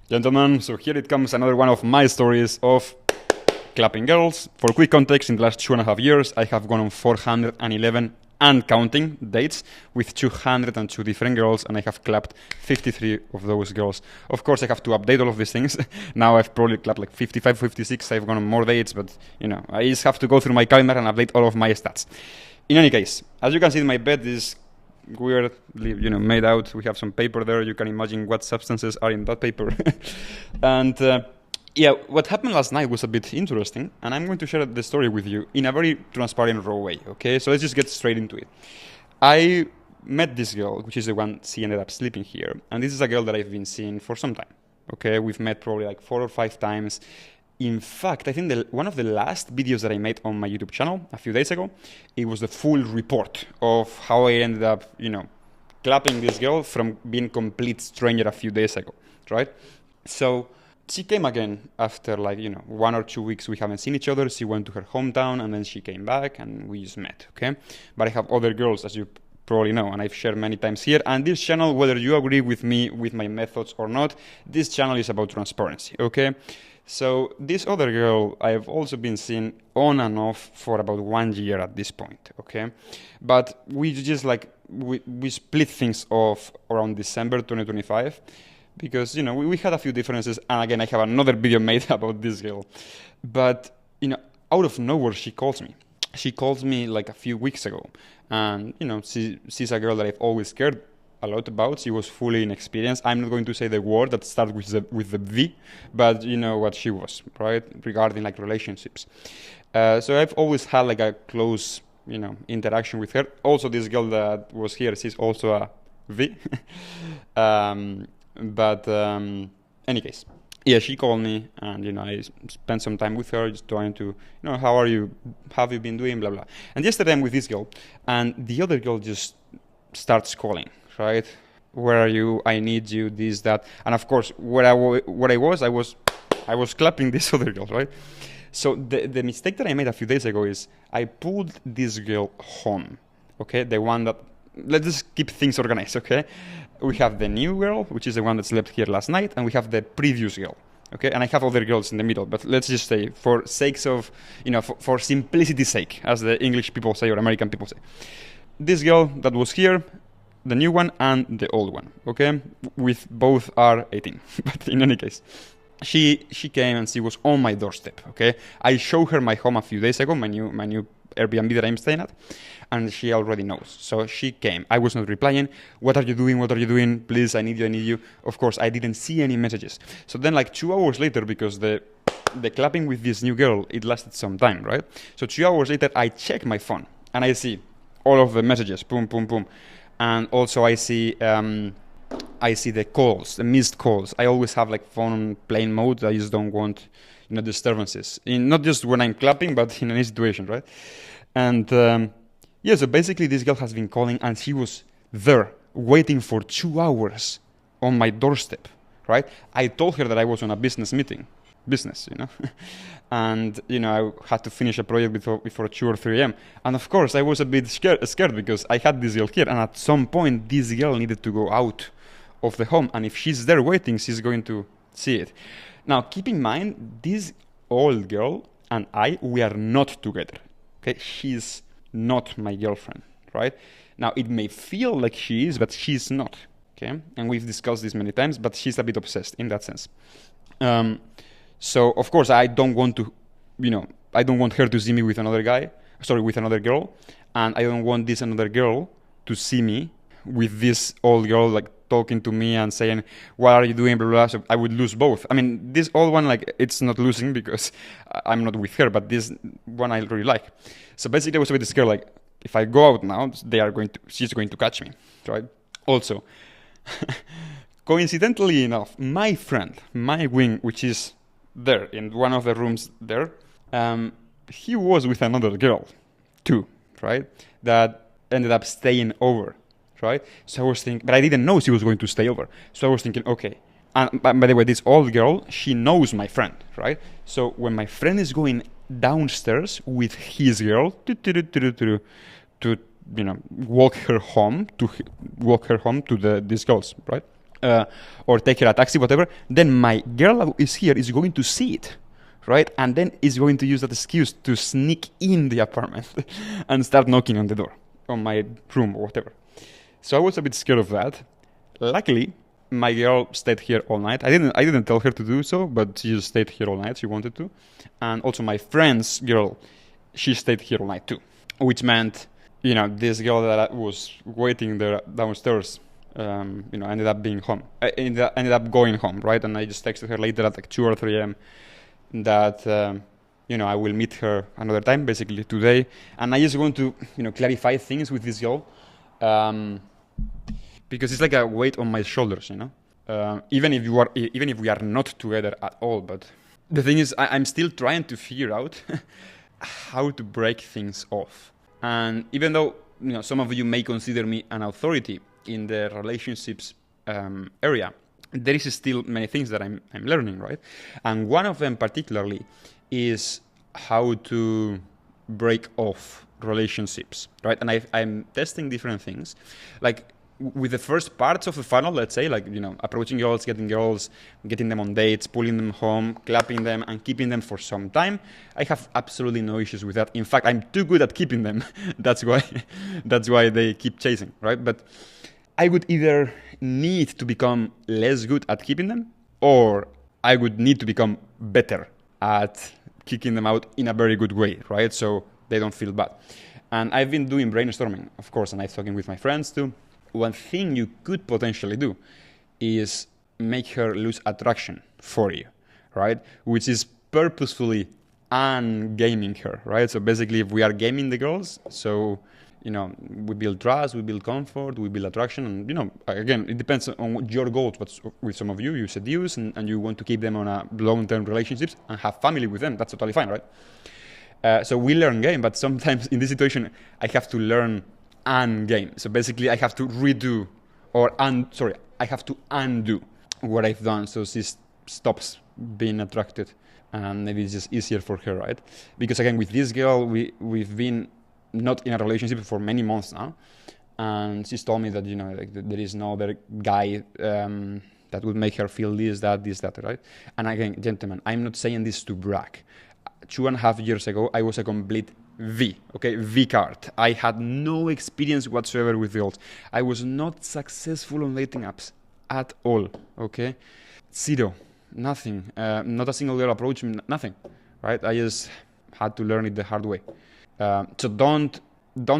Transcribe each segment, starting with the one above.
Gentlemen, so here it comes another one of my stories of clapping girls. For quick context, in the last 2.5 years, I have gone on 411 and counting dates with 202 different girls, and I have clapped 53 of those girls. Of course, I have to update all of these things. Now I've probably clapped like 55, 56. I've gone on more dates, but I just have to go through my calendar and update all of my stats. In any case, as you can see, my bed is weirdly, made out. We have some paper there. You can imagine what substances are in that paper. And what happened last night was a bit interesting, and I'm going to share the story with you in a very transparent, raw way, okay? So let's just get straight into it. I met this girl, which is the one she ended up sleeping here, and this is a girl that I've been seeing for some time, okay? We've met probably like 4 or 5 times. In fact, I think one of the last videos that I made on my YouTube channel a few days ago, it was the full report of how I ended up, clapping this girl from being complete stranger a few days ago, right? So she came again after 1 or 2 weeks we haven't seen each other. She went to her hometown and then she came back and we just met, okay? But I have other girls, as you probably know, and I've shared many times here. And this channel, whether you agree with me, with my methods or not, this channel is about transparency, okay? So this other girl I've also been seeing on and off for about 1 year at this point, okay? But we just we split things off around December 2025 because, we had a few differences. And again, I have another video made about this girl. But, out of nowhere, she calls me. She calls me like a few weeks ago. And, she's a girl that I've always cared a lot about. She was fully inexperienced. I'm not going to say the word that starts with the V, but you know what she was, right? Regarding relationships. So I've always had a close, interaction with her. Also, this girl that was here, she's also a V. Any case, yeah, she called me and, I spent some time with her just trying to, how are you? How have you been doing? Blah, blah. And yesterday I'm with this girl and the other girl just starts calling. Right? Where are you? I need you, this, that. And of course, I was clapping this other girl, right? So the mistake that I made a few days ago is I pulled this girl home, okay? The one that, let's just keep things organized, okay? We have the new girl, which is the one that slept here last night, and we have the previous girl, okay? And I have other girls in the middle, but let's just say for sakes of, for simplicity's sake, as the English people say or American people say. This girl that was here, the new one and the old one, okay? With both are 18. But in any case, she came and she was on my doorstep, okay? I showed her my home a few days ago, my new Airbnb that I'm staying at, and she already knows. So she came. I was not replying. What are you doing? What are you doing? Please, I need you. Of course, I didn't see any messages. So then 2 hours later, because the clapping with this new girl, it lasted some time, right? So 2 hours later, I check my phone and I see all of the messages, boom, boom, boom. And also I see the calls, the missed calls. I always have phone on plane mode. I just don't want disturbances. Not just when I'm clapping, but in any situation, right? And so basically this girl has been calling and she was there waiting for 2 hours on my doorstep, right? I told her that I was on a business meeting. And I had to finish a project before 2 or 3 a.m. And of course I was a bit scared because I had this girl here, and at some point this girl needed to go out of the home, and if she's there waiting, she's going to see it. Now keep in mind, this old girl and we are not together, okay? She's not my girlfriend, right? Now it may feel like she is, but she's not, okay? And we've discussed this many times, but she's a bit obsessed in that sense. So of course I don't want to, I don't want her to see me with another girl, and I don't want this another girl to see me with this old girl talking to me and saying, what are you doing, blah, blah. So I would lose both. I mean, this old one, it's not losing because I'm not with her, but this one I really like. So basically I was with this girl, if I go out now, she's going to catch me, right? Also, coincidentally enough, my friend, my wing, which is there in one of the rooms there, he was with another girl too, right? That ended up staying over, right? So I was thinking, but I didn't know she was going to stay over. So I was thinking, okay. And by the way, this old girl, she knows my friend, right? So when my friend is going downstairs with his girl to walk her home to these girls, right? or take her a taxi, whatever, then my girl who is here is going to see it, right? And then is going to use that excuse to sneak in the apartment and start knocking on the door, on my room or whatever. So I was a bit scared of that. Luckily, my girl stayed here all night. I didn't tell her to do so, but she just stayed here all night. She wanted to. And also my friend's girl, she stayed here all night too, which meant, this girl that was waiting there downstairs, ended up being home. Ended up going home, right? And I just texted her later at like 2 or 3 a.m. that, I will meet her another time, basically today. And I just want to, clarify things with this girl. Because it's like a weight on my shoulders, even if we are not together at all. But the thing is, I'm still trying to figure out how to break things off. And even though some of you may consider me an authority in the relationships area, there is still many things that I'm learning, right? And one of them particularly is how to break off relationships, right? And I'm testing different things, like with the first parts of the funnel, let's say, like, approaching girls, getting them on dates, pulling them home, clapping them, and keeping them for some time. I have absolutely no issues with that. In fact, I'm too good at keeping them. That's why they keep chasing, right? But I would either need to become less good at keeping them, or I would need to become better at kicking them out in a very good way, right? So they don't feel bad. And I've been doing brainstorming, of course, and I'm talking with my friends too. One thing you could potentially do is make her lose attraction for you, right? Which is purposefully ungaming her, right? So basically, if we are gaming the girls, so, we build trust, we build comfort, we build attraction. And, again, it depends on your goals. But with some of you, you seduce and you want to keep them on a long-term relationships and have family with them. That's totally fine, right? So we learn game, but sometimes in this situation, I have to learn game. So basically I have to I have to undo what I've done so she stops being attracted, and maybe it's just easier for her, right? Because again, with this girl, we've been not in a relationship for many months now, and she's told me that there is no other guy that would make her feel this, that, right? And again, gentlemen, I'm not saying this to brag. 2.5 years ago, I was a complete V card. I had no experience whatsoever with girls. I was not successful on dating apps at all, okay? Zero, nothing, not a single girl approached me, nothing, right? I just had to learn it the hard way. So don't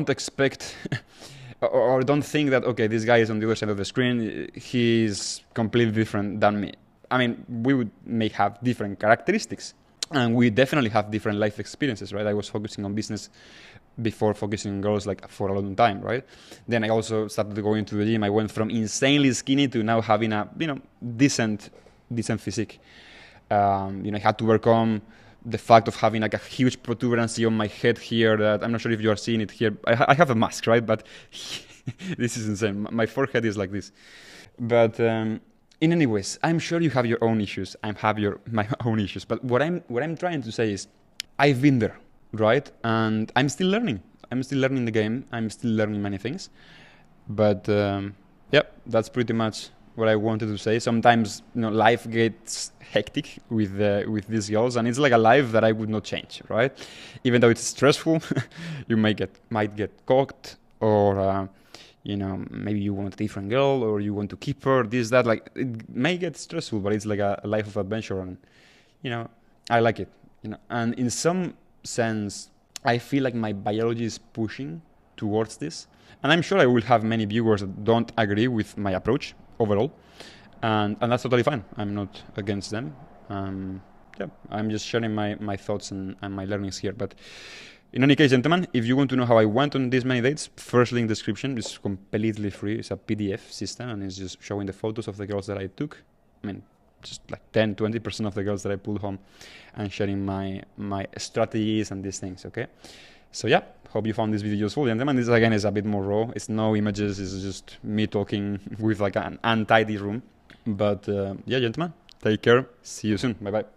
expect or don't think that, okay, this guy is on the other side of the screen, he's completely different than me. I mean, we may have different characteristics, and we definitely have different life experiences, right? I was focusing on business before focusing on girls like for a long time, right? Then I also started going to the gym. I went from insanely skinny to now having a decent physique. I had to overcome the fact of having like a huge protuberance on my head here that I'm not sure if you are seeing it here. I have a mask, right? But this is insane. My forehead is like this. But in any ways, I'm sure you have your own issues. I have my own issues. But what I'm trying to say is, I've been there, right? And I'm still learning. I'm still learning the game. I'm still learning many things. But that's pretty much what I wanted to say. Sometimes life gets hectic with these girls, and it's like a life that I would not change, right? Even though it's stressful, you might get caught, or maybe you want a different girl, or you want to keep her, this, that. Like, it may get stressful, but it's like a life of adventure, and I like it. And in some sense, I feel like my biology is pushing towards this, and I'm sure I will have many viewers that don't agree with my approach overall, and that's totally fine. I'm not against them. I'm just sharing my thoughts and my learnings here. But in any case, gentlemen, if you want to know how I went on these many dates, first link description is completely free. It's a PDF system, and it's just showing the photos of the girls that I took. I mean, just like 10-20% of the girls that I pulled home, and sharing my strategies and these things, okay? So yeah, hope you found this video useful, gentlemen. This again is a bit more raw. It's no images. It's just me talking with like an untidy room. But yeah, gentlemen, take care. See you soon. Bye-bye.